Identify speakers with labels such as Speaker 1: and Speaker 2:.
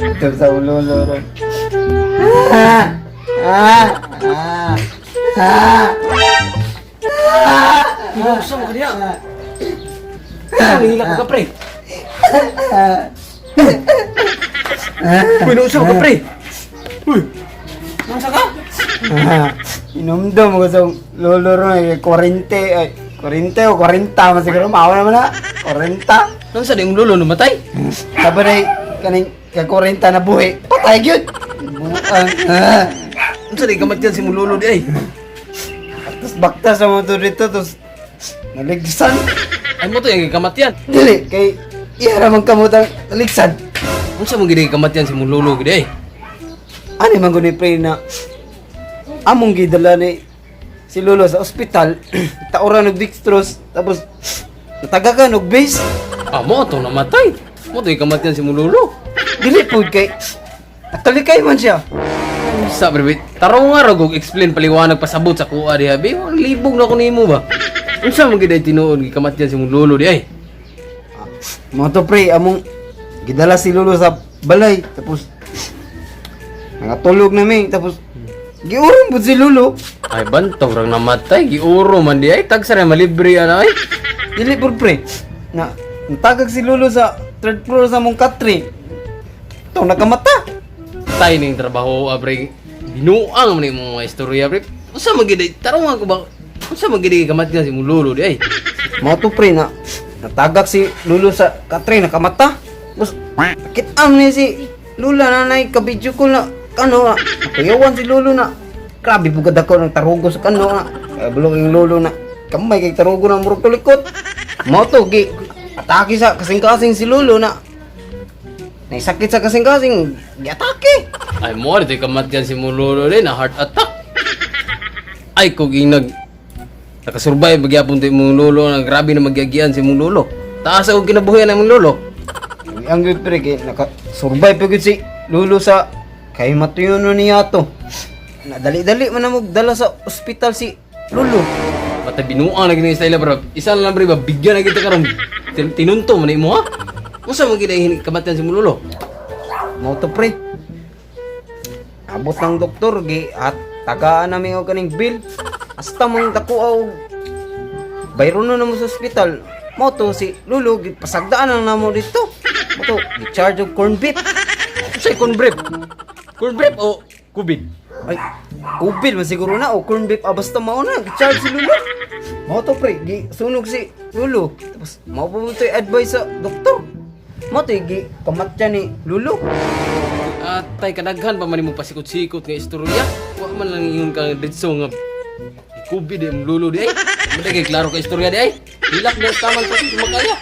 Speaker 1: Ito sa ulo, lolo.
Speaker 2: Inuusa mo kaniya. Ang hilak ka, pre. Inuusa mo ka, pre. Uy, nasa ka?
Speaker 1: Inumdum ko sa lolo ron, 40, ay, 40 o 40, masiguro, maawa naman na, 40.
Speaker 2: Nasa di yung lolo namatay?
Speaker 1: Tapos ay, kaning, kay 40 na buhi, patay yun. Buang,
Speaker 2: Nasa di kamat yan si mong lolo di ay.
Speaker 1: Tapos bakta sa motor dito, tapos, naligsan.
Speaker 2: Ay mo to yung kamat yan.
Speaker 1: Dili, kay, ihara mang kamutang naligsan.
Speaker 2: Nasa mong gini kamat yan si mong lolo di ay.
Speaker 1: Ano man guni pre na among gidala ni si Lolo sa ospital, taoran og dextrose, tapos natagagan og base.
Speaker 2: Ah, mo to namatay. Mo to yung kamat yan si mong lolo.
Speaker 1: Dili pod kay natalikay man siya.
Speaker 2: Sa brebit, taro nga rog explain paliwanag pasabot sa kuha di abi. Ang libog na ko nimo ba? Unsa man gid ay tinuod gikamat yan si mong lolo di ay.
Speaker 1: Mo to pre among gidala si Lolo sa balay, tapos nangatulog namin, tapos giurong pod si Lolo.
Speaker 2: Ay bantog rang namatay giuro man di ay tagsa ra malibre ana ay.
Speaker 1: Dili pod pre na natagag si Lolo sa third floor sa mong katri. Ito nakamata.
Speaker 2: Tay ning trabaho abre. Binuang man imong mga istorya pre. Unsa man gid ay taro nga ko ba? Unsa man gid kamat yan si mong lolo di ay.
Speaker 1: Mo to pre na natagak si Lolo sa katri nakamata. Tapos kitam ni si Lula nanay kabidyo ko na kano na kuyawan si Lolo na grabe bugad ako ng tarugo sa kano na kaya bulong yung Lolo na kamay kay tarugo ng murag tulikot. Mo to gi atake sa kasing-kasing si Lolo na naisakit sa kasing-kasing giatake.
Speaker 2: Ay mo di kamat yan si mong lolo di na heart attack. Ay kog nag nakasurvive magyapon ti mong lolo na grabe na magyagian si mong lolo. Taas ako kinabuhian ng mong lolo.
Speaker 1: Ang good pre kay naka-survive pa gud si Lolo sa kay matuyon niya to. Nadali-dali man na mo dala sa ospital si Lolo.
Speaker 2: Pati binuang na gini style bro. Isa lang bro ba bigyan na kita karon. Tinunto man imo ha. Unsa man gid ay kamat yan si mong lolo?
Speaker 1: Mo to pre. Abot ng doktor gi at tagaan namin og kaning bill. Hasta mong dako og bayro na mo sa ospital. Mo to si Lolo pasagdaan lang namo dito. Mo to gi-charge og corn beef.
Speaker 2: Unsay corn beef? Corn beef o kubid?
Speaker 1: Ay, kubil man siguro na o corn beef basta mao na gi-charge si Lolo. Mo to pre gi sunog si Lolo. Tapos mao pa mo to advice sa doktor. Mo to gi kamatya ni Lolo.
Speaker 2: At tay kadaghan pa man imong pasikot-sikot nga istorya. Wa man lang ingon ka ditso nga kubid di mong lolo di ay. Mali kay klaro ka istorya di ay. Hilak na taman pa sa makaya.